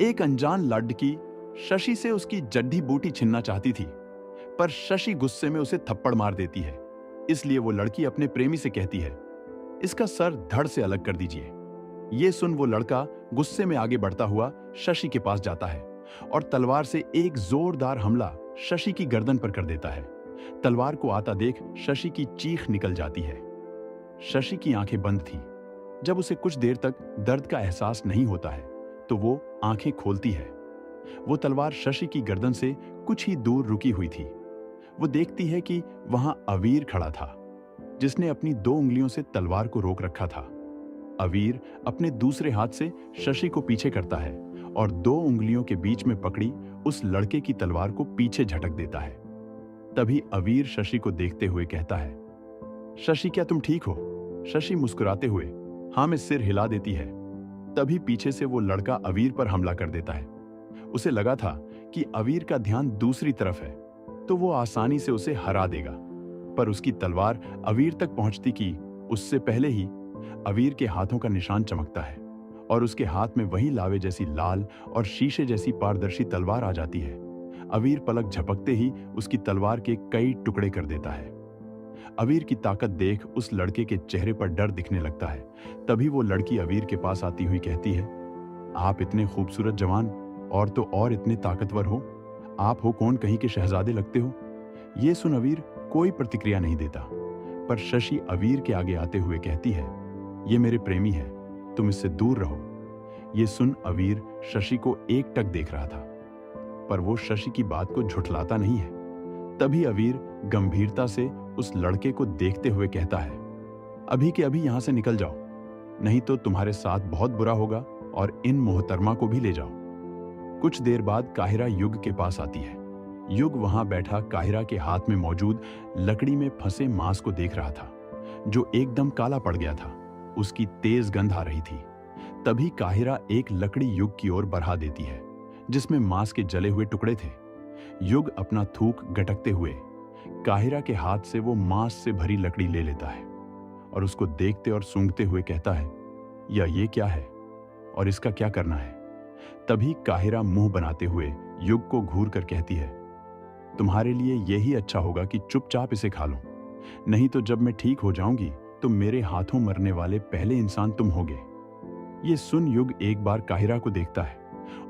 एक अनजान लड़की शशि से उसकी जड्डी बूटी छीनना चाहती थी, पर शशि गुस्से में उसे थप्पड़ मार देती है। इसलिए वो लड़की अपने प्रेमी से कहती है, इसका सर धड़ से अलग कर दीजिए। ये सुन वो लड़का गुस्से में आगे बढ़ता हुआ शशि के पास जाता है और तलवार से एक जोरदार हमला शशि की गर्दन पर कर देता है। तलवार को आता देख शशि की चीख निकल जाती है। शशि की आंखें बंद थी। जब उसे कुछ देर तक दर्द का एहसास नहीं होता है तो वो आंखें खोलती है। वो तलवार शशि की गर्दन से कुछ ही दूर रुकी हुई थी। वो देखती है कि वहां अवीर खड़ा था, जिसने अपनी 2 उंगलियों से तलवार को रोक रखा था। अवीर अपने दूसरे हाथ से शशि को पीछे करता है और 2 उंगलियों के बीच में पकड़ी उस लड़के की तलवार को पीछे झटक देता है। तभी अवीर शशि को देखते हुए कहता है, शशि क्या तुम ठीक हो? शशि मुस्कुराते हुए हाँ में सिर हिला देती है। तभी पीछे से वो लड़का अवीर पर हमला कर देता है। उसे लगा था कि अवीर का ध्यान दूसरी तरफ है तो वो आसानी से उसे हरा देगा, पर उसकी तलवार अवीर तक पहुंचती कि उससे पहले ही अवीर के हाथों का निशान चमकता है और उसके हाथ में वही लावे जैसी लाल और शीशे जैसी पारदर्शी तलवार आ जाती है। अवीर पलक झपकते ही उसकी तलवार के कई टुकड़े कर देता है। अवीर की ताकत देख उस लड़के के चेहरे पर डर दिखने लगता है। तभी वो लड़की अवीर के पास आती हुई कहती है, आप इतने खूबसूरत जवान और तो और इतने ताकतवर हो। आप हो कौन, कहीं के शहजादे लगते हो। ये सुन अवीर कोई प्रतिक्रिया नहीं देता, पर शशि अवीर के आगे आते हुए कहती है, ये मेरे प्रेमी है, तुम इससे दूर रहो। ये सुन अवीर शशि को एकटक देख रहा था, पर वो शशि की बात को झुठलाता नहीं है। तभी अवीर गंभीरता से उस लड़के को देखते हुए कहता है, अभी के अभी यहां से निकल जाओ, नहीं तो तुम्हारे साथ बहुत बुरा होगा और इन मोहतरमा को भी ले जाओ। कुछ देर बाद काहिरा युग के पास आती है। युग वहां बैठा काहिरा के हाथ में मौजूद लकड़ी में फंसे मांस को देख रहा था, जो एकदम काला पड़ गया था। उसकी तेज गंध आ रही थी। तभी काहिरा एक लकड़ी युग की ओर बढ़ा देती है, जिसमें मांस के जले हुए टुकड़े थे। युग अपना थूक गटकते हुए काहिरा के हाथ से वो मांस से भरी लकड़ी ले लेता है और उसको देखते और सूंघते हुए कहता है, ये क्या है और इसका क्या करना है। तभी काहिरा मुंह बनाते हुए युग को घूर कर कहती है, तुम्हारे लिए यही अच्छा होगा कि चुपचाप इसे खा लो, नहीं तो जब मैं ठीक हो जाऊंगी तो मेरे हाथों मरने वाले पहले इंसान तुम होगे। ये सुन युग एक बार काहिरा को देखता है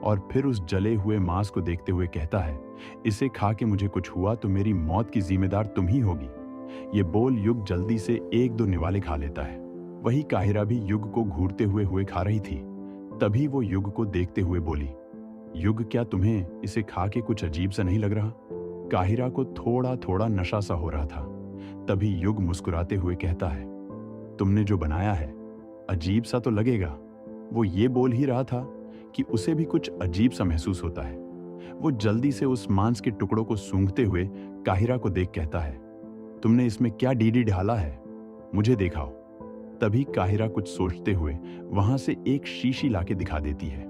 और फिर उस जले हुए मांस को देखते हुए कहता है, इसे खा के मुझे कुछ हुआ तो मेरी मौत की जिम्मेदार तुम ही होगी। ये बोल युग जल्दी से 1-2 निवाले खा लेता है। वही काहिरा भी युग को घूरते हुए खा रही थी। तभी वो युग को देखते हुए बोली, युग क्या तुम्हें इसे खा के कुछ अजीब सा नहीं लग रहा। काहिरा को थोड़ा थोड़ा नशा सा हो रहा था। तभी युग मुस्कुराते हुए कहता है, तुमने जो बनाया है अजीब सा तो लगेगा। वो ये बोल ही रहा था कि उसे भी कुछ अजीब सा महसूस होता है। वो जल्दी से उस मांस के टुकड़ों को सूंघते हुए काहिरा को देख कहता है, तुमने इसमें क्या डीडी ढाला है, मुझे दिखाओ। तभी काहिरा कुछ सोचते हुए वहां से एक शीशी लाके दिखा देती है,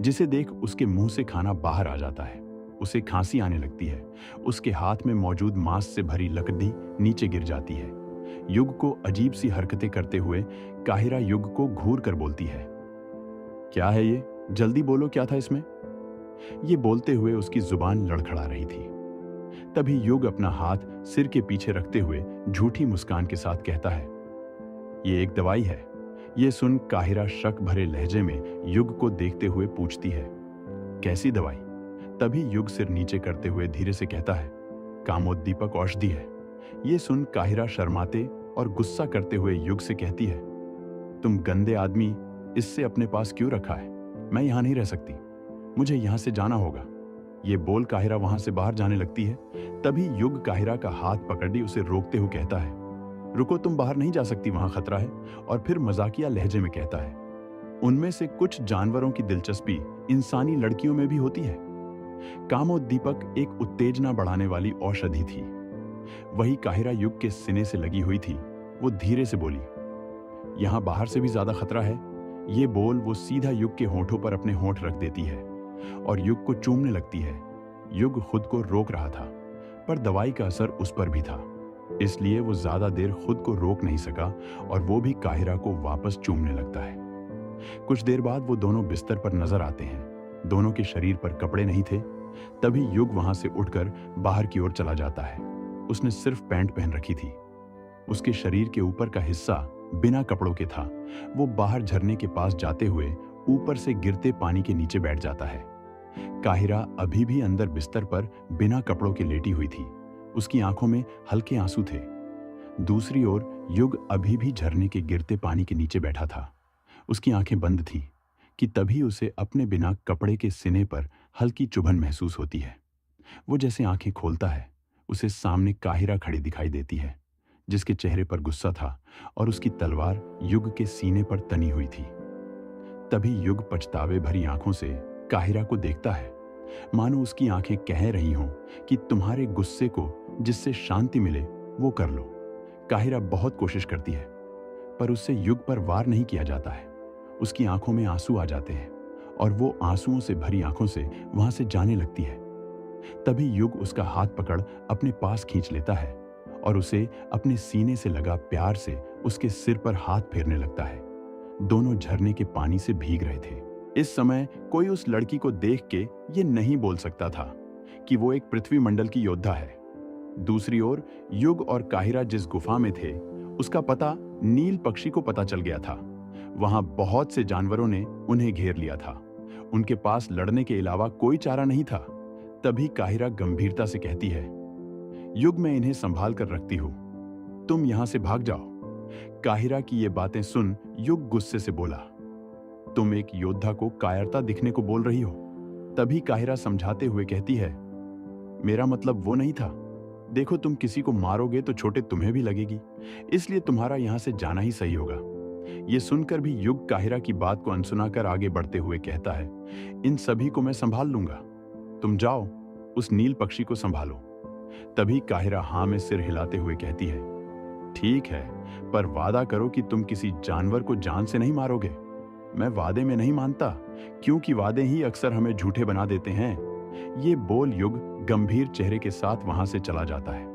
जिसे देख उसके मुंह से खाना बाहर आ जाता है। उसे खांसी आने लगती है। उसके हाथ में मौजूद मांस से भरी लकड़ी नीचे गिर जाती है। युग को अजीब सी हरकतें करते हुए काहिरा युग को घूर कर बोलती है, क्या है ये, जल्दी बोलो क्या था इसमें। ये बोलते हुए उसकी जुबान लड़खड़ा रही थी। तभी युग अपना हाथ सिर के पीछे रखते हुए झूठी मुस्कान के साथ कहता है, ये एक दवाई है। ये सुन काहिरा शक भरे लहजे में युग को देखते हुए पूछती है, कैसी दवाई। तभी युग सिर नीचे करते हुए धीरे से कहता है, कामोद्दीपक औषधि है। ये सुन काहिरा शर्माते और गुस्सा करते हुए युग से कहती है, तुम गंदे आदमी, इससे अपने पास क्यों रखा है, मैं यहां नहीं रह सकती, मुझे यहां से जाना होगा। ये बोल काहिरा वहां से बाहर जाने लगती है। तभी युग काहिरा का हाथ पकड़ी उसे रोकते हुए कहता है, रुको, तुम बाहर नहीं जा सकती, वहां खतरा है। और फिर मजाकिया लहजे में कहता है, उनमें से कुछ जानवरों की दिलचस्पी इंसानी लड़कियों में भी होती है। कामोद्दीपक एक उत्तेजना बढ़ाने वाली औषधि थी। वही काहिरा युग के सीने से लगी हुई थी। वो धीरे से बोली, यहां बाहर से भी ज्यादा खतरा है। ये बोल वो सीधा युग के होठों पर अपने होंठ रख देती है और युग को चूमने लगती है। युग खुद को रोक रहा था, पर दवाई का असर उस पर भी था, इसलिए वो ज्यादा देर खुद को रोक नहीं सका और वो भी काहिरा को वापस चूमने लगता है। कुछ देर बाद वो दोनों बिस्तर पर नजर आते हैं। दोनों के शरीर पर कपड़े नहीं थे। तभी युग वहां से उठकर बाहर की ओर चला जाता है। उसने सिर्फ पैंट पहन रखी थी। उसके शरीर के ऊपर का हिस्सा बिना कपड़ों के था। वो बाहर झरने के पास जाते हुए ऊपर से गिरते पानी के नीचे बैठ जाता है। काहिरा अभी भी अंदर बिस्तर पर बिना कपड़ों के लेटी हुई थी। उसकी आंखों में हल्के आंसू थे। दूसरी ओर युग अभी भी झरने के गिरते पानी के नीचे बैठा था। उसकी आंखें बंद थीं कि तभी उसे अपने बिना कपड़े के सीने पर हल्की चुभन महसूस होती है। वो जैसे आंखें खोलता है, उसे सामने काहिरा खड़ी दिखाई देती है, जिसके चेहरे पर गुस्सा था और उसकी तलवार युग के सीने पर तनी हुई थी। तभी युग पछतावे भरी आंखों से काहिरा को देखता है, मानो उसकी आंखें कह रही हों कि तुम्हारे गुस्से को जिससे शांति मिले वो कर लो। काहिरा बहुत कोशिश करती है, पर उससे युग पर वार नहीं किया जाता है। उसकी आंखों में आंसू आ जाते हैं और वो आंसुओं से भरी आंखों से वहां से जाने लगती है। तभी युग उसका हाथ पकड़ अपने पास खींच लेता है और उसे अपने सीने से लगा प्यार से उसके सिर पर हाथ फेरने लगता है। दोनों झरने के पानी से भीग रहे थे। इस समय कोई उस लड़की को देख के ये नहीं बोल सकता था कि वो एक पृथ्वी मंडल की योद्धा है। दूसरी ओर युग और काहिरा जिस गुफा में थे, उसका पता नील पक्षी को पता चल गया था। वहां बहुत से जानवरों ने उन्हें घेर लिया था। उनके पास लड़ने के अलावा कोई चारा नहीं था। तभी काहिरा गंभीरता से कहती है, युग मैं इन्हें संभाल कर रखती हूं, तुम यहां से भाग जाओ। काहिरा की ये बातें सुन युग गुस्से से बोला, तुम एक योद्धा को कायरता दिखने को बोल रही हो। तभी काहिरा समझाते हुए कहती है, मेरा मतलब वो नहीं था। देखो, तुम किसी को मारोगे तो चोट तुम्हें भी लगेगी, इसलिए तुम्हारा यहां से जाना ही सही होगा। ये सुनकर भी युग काहिरा की बात को अनसुना कर आगे बढ़ते हुए कहता है, इन सभी को मैं संभाल लूंगा, तुम जाओ उस नील पक्षी को संभालो। तभी काहिरा हाँ में सिर हिलाते हुए कहती है, ठीक है, पर वादा करो कि तुम किसी जानवर को जान से नहीं मारोगे। मैं वादे में नहीं मानता, क्योंकि वादे ही अक्सर हमें झूठे बना देते हैं। ये बोल युग गंभीर चेहरे के साथ वहां से चला जाता है।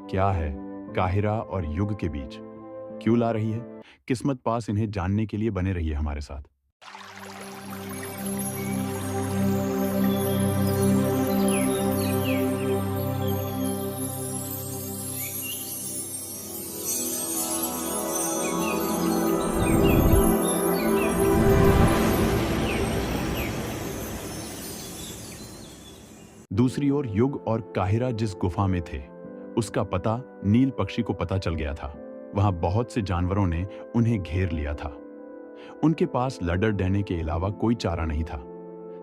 क्या है काहिरा और युग के बीच, क्यों ला रही है किस्मत पास, इन्हें जानने के लिए बने रहिए हमारे साथ। दूसरी ओर युग और काहिरा जिस गुफा में थे, उसका पता नील पक्षी को पता चल गया था। वहां बहुत से जानवरों ने उन्हें घेर लिया था। उनके पास लड़र देने के अलावा कोई चारा नहीं था।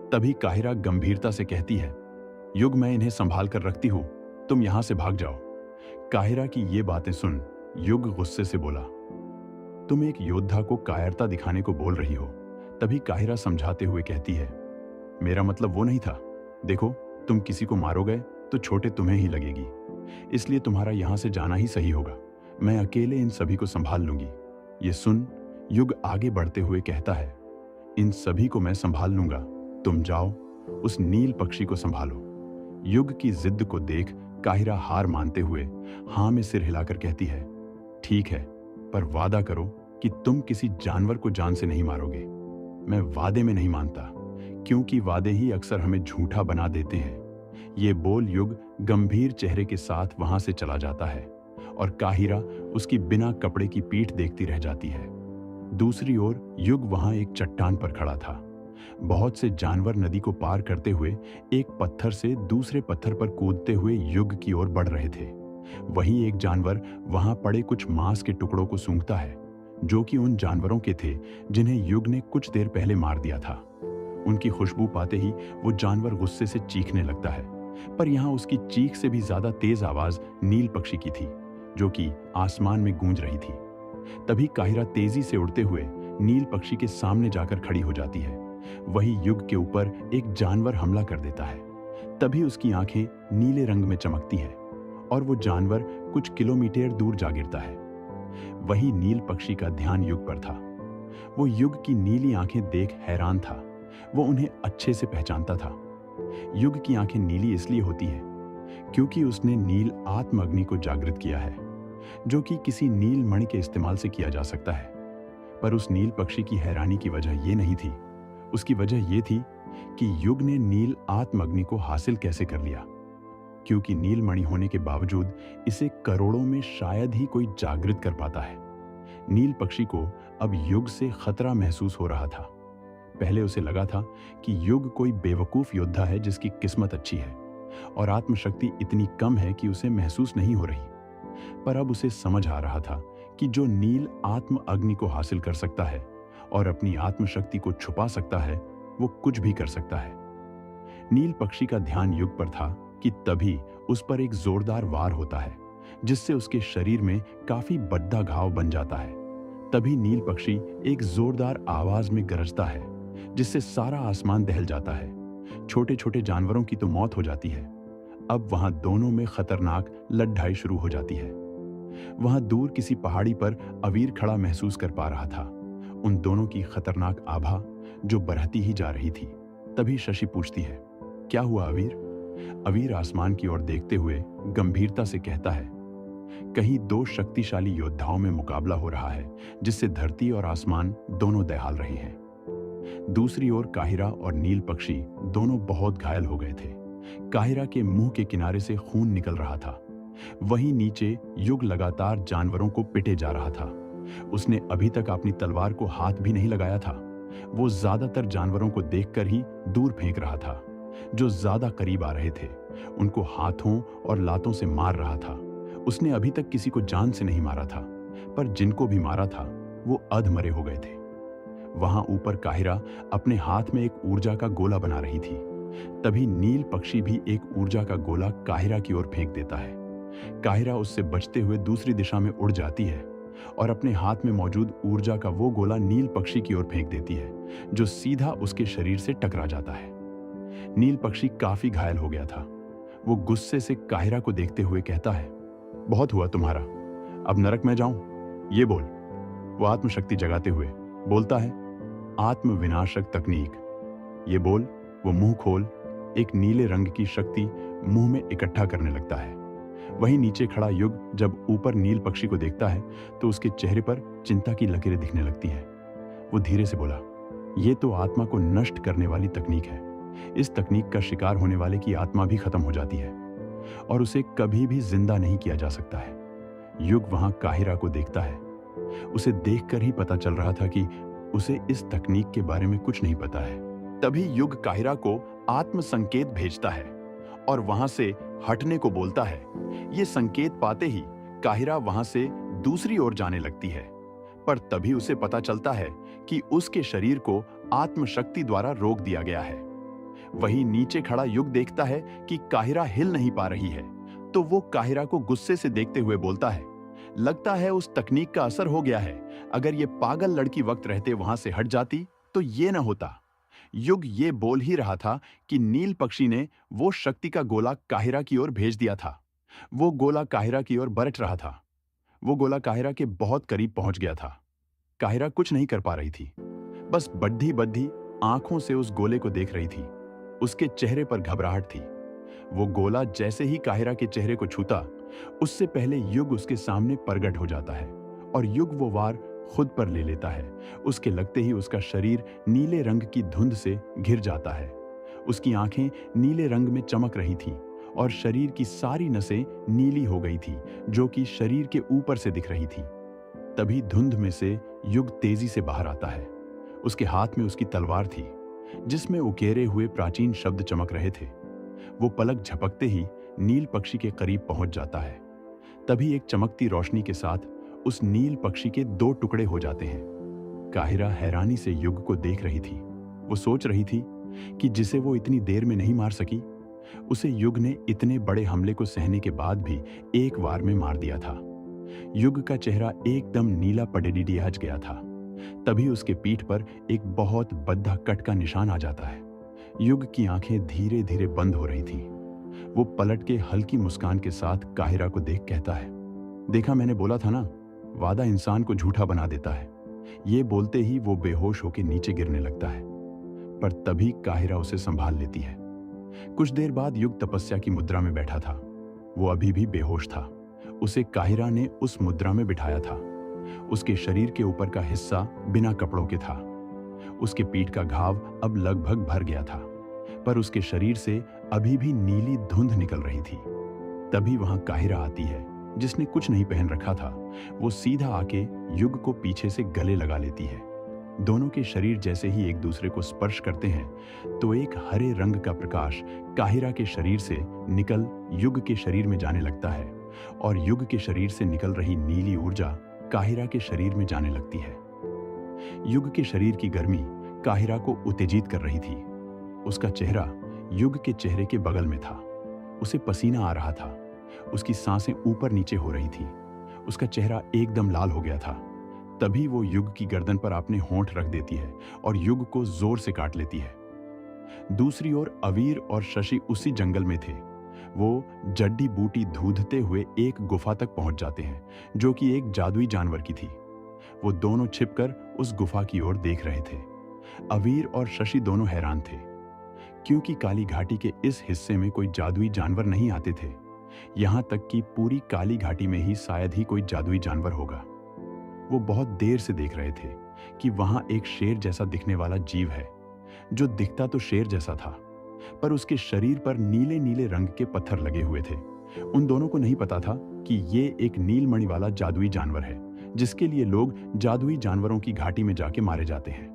तभी काहिरा गंभीरता से कहती है, युग मैं इन्हें संभाल कर रखती हूं, तुम यहां से भाग जाओ। काहिरा की ये बातें सुन युग गुस्से से बोला, तुम एक योद्धा को कायरता दिखाने को बोल रही हो। तभी काहिरा समझाते हुए कहती है, मेरा मतलब वो नहीं था। देखो, तुम किसी को मारोगे तो चोट तुम्हें ही लगेगी, इसलिए तुम्हारा यहां से जाना ही सही होगा। मैं अकेले इन सभी को संभाल लूंगी। ये सुन युग आगे बढ़ते हुए कहता है, इन सभी को मैं संभाल लूंगा, तुम जाओ उस नील पक्षी को संभालो। युग की जिद को देख काहिरा हार मानते हुए हाँ में सिर हिलाकर कहती है, ठीक है, पर वादा करो कि तुम किसी जानवर को जान से नहीं मारोगे। मैं वादे में नहीं मानता, क्योंकि वादे ही अक्सर हमें झूठा बना देते हैं। ये बोल युग गंभीर चेहरे के साथ वहां से चला जाता है और काहिरा उसकी बिना कपड़े की पीठ देखती रह जाती है। दूसरी ओर युग वहां एक चट्टान पर खड़ा था। बहुत से जानवर नदी को पार करते हुए एक पत्थर से दूसरे पत्थर पर कूदते हुए युग की ओर बढ़ रहे थे। वहीं एक जानवर वहां पड़े कुछ मांस के टुकड़ों को सूंघता है, जो कि उन जानवरों के थे जिन्हें युग ने कुछ देर पहले मार दिया था। उनकी खुशबू पाते ही वो जानवर गुस्से से चीखने लगता है, पर यहाँ उसकी चीख से भी ज्यादा तेज आवाज नील पक्षी की थी, जो कि आसमान में गूंज रही थी। तभी काहिरा तेजी से उड़ते हुए नील पक्षी के सामने जाकर खड़ी हो जाती है। वही युग के ऊपर एक जानवर हमला कर देता है। तभी उसकी आंखें नीले रंग में चमकती हैं और वो जानवर कुछ किलोमीटर दूर जा गिरता है। वही नील पक्षी का ध्यान युग पर था। वो युग की नीली आंखें देख हैरान था। वो उन्हें अच्छे से पहचानता था। युग की आंखें नीली इसलिए होती है क्योंकि उसने नील आत्म अग्नि को जागृत किया है, जो कि किसी नील मणि के इस्तेमाल से किया जा सकता है। पर उस नील पक्षी की हैरानी की वजह ये नहीं थी। उसकी वजह ये थी कि युग ने नील आत्मअग्नि को हासिल कैसे कर लिया, क्योंकि नीलमणि होने के बावजूद इसे करोड़ों में शायद ही कोई जागृत कर पाता है। नील पक्षी को अब युग से खतरा महसूस हो रहा था। पहले उसे लगा था कि युग कोई बेवकूफ योद्धा है जिसकी किस्मत अच्छी है और आत्मशक्ति इतनी कम है कि उसे महसूस नहीं हो रही। पर अब उसे समझ आ रहा था कि जो नील आत्म अग्नि को हासिल कर सकता है और अपनी आत्मशक्ति को छुपा सकता है, वो कुछ भी कर सकता है। नील पक्षी का ध्यान युग पर था कि तभी उस पर एक जोरदार वार होता है जिससे उसके शरीर में काफी बद्दा घाव बन जाता है। तभी नील पक्षी एक जोरदार आवाज में गरजता है जिससे सारा आसमान दहल जाता है। छोटे छोटे जानवरों की तो मौत हो जाती है। अब वहां दोनों में खतरनाक लड़ाई शुरू हो जाती है। वहां दूर किसी पहाड़ी पर अवीर खड़ा महसूस कर पा रहा था उन दोनों की खतरनाक आभा जो बढ़ती ही जा रही थी। तभी शशि पूछती है, क्या हुआ अवीर? अवीर आसमान की ओर देखते हुए गंभीरता से कहता है, कहीं दो शक्तिशाली योद्धाओं में मुकाबला हो रहा है जिससे धरती और आसमान दोनों दहाल रहे हैं। दूसरी ओर काहिरा और नील पक्षी दोनों बहुत घायल हो गए थे। काहिरा के मुंह के किनारे से खून निकल रहा था। वहीं नीचे युग लगातार जानवरों को पिटे जा रहा था। उसने अभी तक अपनी तलवार को हाथ भी नहीं लगाया था। वो ज्यादातर जानवरों को देखकर ही दूर फेंक रहा था। जो ज्यादा करीब आ रहे थे उनको हाथों और लातों से मार रहा था। उसने अभी तक किसी को जान से नहीं मारा था, पर जिनको भी मारा था वो अधमरे हो गए थे। वहां ऊपर काहिरा अपने हाथ में एक ऊर्जा का गोला बना रही थी। तभी नील पक्षी भी एक ऊर्जा का गोला काहिरा की ओर फेंक देता है। काहिरा उससे बचते हुए दूसरी दिशा में उड़ जाती है और अपने हाथ में मौजूद ऊर्जा का वो गोला नील पक्षी की ओर फेंक देती है, जो सीधा उसके शरीर से टकरा जाता है। नील पक्षी काफी घायल हो गया था। वो गुस्से से काहिरा को देखते हुए कहता है, बहुत हुआ तुम्हारा, अब नरक में जाऊं? ये बोल। वो आत्मशक्ति जगाते हुए बोलता है, आत्म विनाशक तकनीक। ये बोल वो मुंह खोल एक नीले रंग की शक्ति मुंह में इकट्ठा करने लगता है। वहीं नीचे खड़ा युग जब ऊपर नील पक्षी को देखता है तो उसके चेहरे पर चिंता की लकीरें दिखने लगती हैं। वो धीरे से बोला, ये तो आत्मा को नष्ट करने वाली तकनीक है। इस तकनीक का शिकार होने वाले की आत्मा भी खत्म हो जाती है और उसे कभी भी जिंदा नहीं किया जा सकता है। युग वहां काहिरा को देखता है। उसे देखकर ही पता चल रहा था कि उसे इस तकनीक के बारे में कुछ नहीं पता है। तभी युग काहिरा को आत्म संकेत भेजता है और वहां से हटने को बोलता है। ये संकेत पाते ही काहिरा वहां से दूसरी ओर जाने लगती है, पर तभी उसे पता चलता है कि उसके शरीर को आत्मशक्ति द्वारा रोक दिया गया है। वहीं नीचे खड़ा युग देखता है कि काहिरा हिल नहीं पा रही है, तो वो काहिरा को गुस्से से देखते हुए बोलता है, लगता है उस तकनीक का असर हो गया है। अगर ये पागल लड़की वक्त रहते वहां से हट जाती तो ये न होता। युग ये बोल ही रहा था कि नील पक्षी ने वो शक्ति का गोला काहिरा की ओर भेज दिया था। वो गोला काहिरा की ओर बरट रहा था। वो गोला काहिरा के बहुत करीब पहुंच गया था। काहिरा कुछ नहीं कर पा रही थी, बस बड्ढी बड्ढी आंखों से उस गोले को देख रही थी। उसके चेहरे पर घबराहट थी। वो गोला जैसे ही काहिरा के चेहरे को छूता, उससे पहले युग उसके सामने प्रकट हो जाता है और युग वो वार खुद पर ले लेता है। उसके लगते ही उसका शरीर नीले रंग की धुंध से घिर जाता है। उसकी आंखें नीले रंग में चमक रही थीं और शरीर की सारी नसें नीली हो गई थी, जो कि शरीर के ऊपर से दिख रही थी। तभी धुंध में से युग तेजी से बाहर आता है। उसके हाथ में उसकी तलवार थी, जिसमें उकेरे हुए प्राचीन शब्द चमक रहे थे। वो पलक झपकते ही नील पक्षी के करीब पहुंच जाता है। तभी एक चमकती रोशनी के साथ उस नील पक्षी के दो टुकड़े हो जाते हैं। काहिरा हैरानी से युग को देख रही थी। वो सोच रही थी कि जिसे वो इतनी देर में नहीं मार सकी, उसे युग ने इतने बड़े हमले को सहने के बाद भी एक वार में मार दिया था। युग का चेहरा एकदम नीला पडेडिडियाज गया था। तभी उसके पीठ पर एक बहुत बद्धा कट का निशान आ जाता है। युग की आंखें धीरे धीरे बंद हो रही थीं। वो पलट के हल्की मुस्कान के साथ काहिरा को देख कहता है, देखा, मैंने बोला था ना, वादा इंसान को झूठा बना देता है। ये बोलते ही वो बेहोश होकर नीचे गिरने लगता है, पर तभी काहिरा उसे संभाल लेती है। कुछ देर बाद युग तपस्या की मुद्रा में बैठा था। वो अभी भी बेहोश था। उसे काहिरा ने उस मुद्रा में बिठाया था। उसके शरीर के ऊपर का हिस्सा बिना कपड़ों के था। उसके पीठ का घाव अब लगभग भर गया था, पर उसके शरीर से अभी भी नीली धुंध निकल रही थी। तभी वहां काहिरा आती है, जिसने कुछ नहीं पहन रखा था। वो सीधा आके युग को पीछे से गले लगा लेती है। दोनों के शरीर जैसे ही एक दूसरे को स्पर्श करते हैं तो एक हरे रंग का प्रकाश काहिरा के शरीर से निकल युग के शरीर में जाने लगता है, और युग के शरीर से निकल रही नीली ऊर्जा काहिरा के शरीर में जाने लगती है। युग के शरीर की गर्मी काहिरा को उत्तेजित कर रही थी। उसका चेहरा युग के चेहरे के बगल में था। उसे पसीना आ रहा था। उसकी सांसें ऊपर नीचे हो रही थी। उसका चेहरा एकदम लाल हो गया था। तभी वो युग की गर्दन पर अपने होंठ रख देती है और युग को जोर से काट लेती है। दूसरी ओर अवीर और शशि उसी जंगल में थे। वो जड्डी बूटी धूधते हुए एक गुफा तक पहुंच जाते हैं, जो कि एक जादुई जानवर की थी। वो दोनों छिपकर उस गुफा की ओर देख रहे थे। अवीर और शशि दोनों हैरान थे, क्योंकि काली घाटी के इस हिस्से में कोई जादुई जानवर नहीं आते थे। यहां तक कि पूरी काली घाटी में ही शायद ही कोई जादुई जानवर होगा। वो बहुत देर से देख रहे थे कि वहां एक शेर जैसा दिखने वाला जीव है, जो दिखता तो शेर जैसा था, पर उसके शरीर पर नीले नीले रंग के पत्थर लगे हुए थे। उन दोनों को नहीं पता था कि ये एक नीलमणि वाला जादुई जानवर है, जिसके लिए लोग जादुई जानवरों की घाटी में जाके मारे जाते हैं।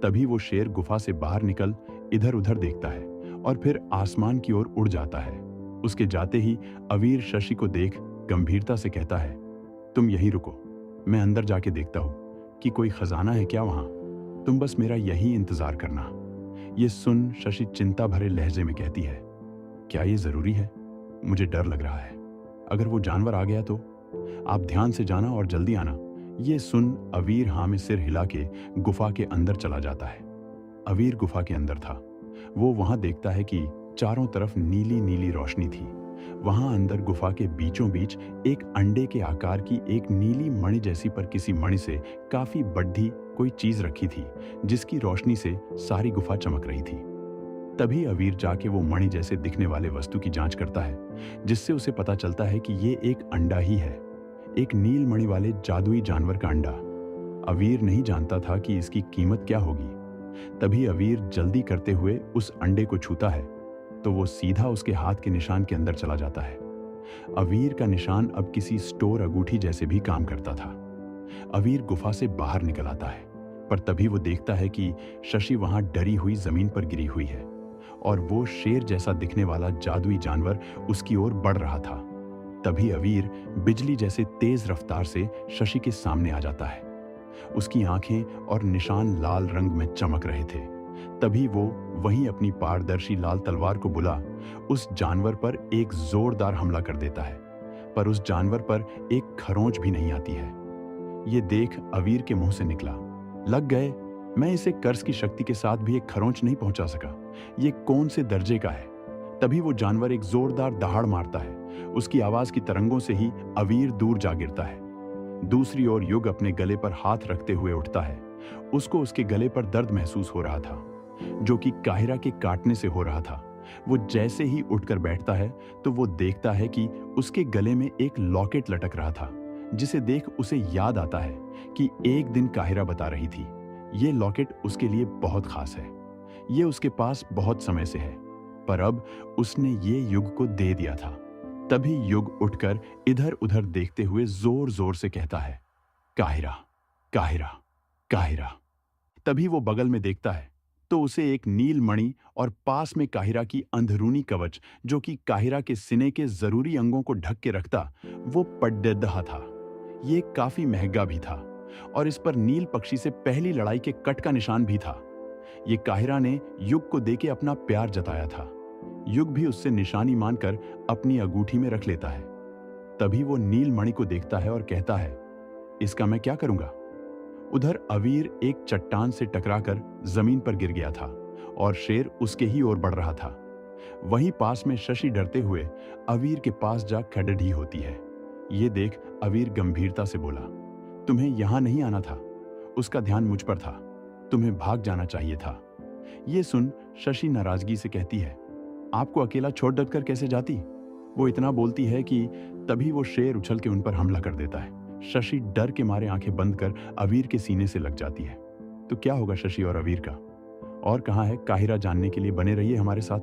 तभी वो शेर गुफा से बाहर निकल इधर उधर देखता है और फिर आसमान की ओर उड़ जाता है। उसके जाते ही अवीर शशि को देख गंभीरता से कहता है, तुम यहीं रुको, मैं अंदर जाके देखता हूं कि कोई खजाना है क्या वहां। तुम बस मेरा यही इंतजार करना। ये सुन शशि चिंता भरे लहजे में कहती है, क्या ये जरूरी है? मुझे डर लग रहा है। अगर वो जानवर आ गया तो? आप ध्यान से जाना और जल्दी आना। ये सुन अवीर हाँ में सिर हिला के गुफा के अंदर चला जाता है। अवीर गुफा के अंदर था। वो वहां देखता है कि चारों तरफ नीली नीली रोशनी थी। वहां अंदर गुफा के बीचों बीच एक अंडे के आकार की एक नीली मणि जैसी, पर किसी मणि से काफी बड़ी कोई चीज रखी थी, जिसकी रोशनी से सारी गुफा चमक रही थी। तभी अवीर जाके वो मणि जैसे दिखने वाले वस्तु की जांच करता है, जिससे उसे पता चलता है कि ये एक अंडा ही है, एक नील मणि वाले जादुई जानवर का अंडा। अवीर नहीं जानता था कि इसकी कीमत क्या होगी। तभी अवीर जल्दी करते हुए उस अंडे को छूता है तो वो सीधा उसके हाथ के निशान के अंदर चला जाता है। अवीर का निशान अब किसी स्टोर अंगूठी जैसे भी काम करता था। अवीर गुफा से बाहर निकल आता है, पर तभी वो देखता है कि शशि वहां डरी हुई जमीन पर गिरी हुई है और वो शेर जैसा दिखने वाला जादुई जानवर उसकी ओर बढ़ रहा था। तभी अवीर बिजली जैसे तेज रफ्तार से शशि के सामने आ जाता है। उसकी आंखें और निशान लाल रंग में चमक रहे थे। तभी वो वहीं अपनी पारदर्शी लाल तलवार को बुला उस जानवर पर एक जोरदार हमला कर देता है, पर उस जानवर पर एक खरोंच भी नहीं आती है। ये देख अवीर के मुंह से निकला, लग गए, मैं इसे कर्ज की शक्ति के साथ भी एक खरोंच नहीं पहुंचा सका। ये कौन से दर्जे का है? तभी वो जानवर एक जोरदार दहाड़ मारता है। उसकी आवाज की तरंगों से ही अवीर दूर जा गिरता है। दूसरी ओर युग अपने गले पर हाथ रखते हुए उठता है। उसको उसके गले पर दर्द महसूस हो रहा था, जो कि काहिरा के काटने से हो रहा था। वो जैसे ही उठकर बैठता है तो वो देखता है कि उसके गले में एक लॉकेट लटक रहा था, जिसे देख उसे याद आता है कि एक दिन काहिरा बता रही थी ये लॉकेट उसके लिए बहुत खास है। ये उसके पास बहुत समय से है, पर अब उसने ये युग को दे दिया था। तभी युग उठकर इधर उधर देखते हुए जोर जोर से कहता है, काहिरा, काहिरा, काहिरा। तभी वो बगल में देखता है तो उसे एक नील मणि और पास में काहिरा की अंदरूनी कवच, जो कि काहिरा के सीने के जरूरी अंगों को ढक के रखता, वो पड्डहा था। ये काफी महंगा भी था और इस पर नील पक्षी से पहली लड़ाई के कट का निशान भी था। ये काहिरा ने युग को देके अपना प्यार जताया था। युग भी उससे निशानी मानकर अपनी अंगूठी में रख लेता है। तभी वो नील मणि को देखता है और कहता है, इसका मैं क्या करूंगा? उधर अवीर एक चट्टान से टकराकर जमीन पर गिर गया था और शेर उसके ही ओर बढ़ रहा था। वहीं पास में शशि डरते हुए अवीर के पास जा खड़ेडी होती है। ये देख अवीर गंभीरता से बोला, तुम्हें यहां नहीं आना था, उसका ध्यान मुझ पर था, तुम्हें भाग जाना चाहिए था। ये सुन शशि नाराजगी से कहती है, आपको अकेला छोड़ कर कैसे जाती? वो इतना बोलती है कि तभी वो शेर उछल के उन पर हमला कर देता है। शशि डर के मारे आंखें बंद कर अवीर के सीने से लग जाती है। तो क्या होगा शशि और अवीर का? और कहाँ है काहिरा जानने के लिए बने रहिए हमारे साथ।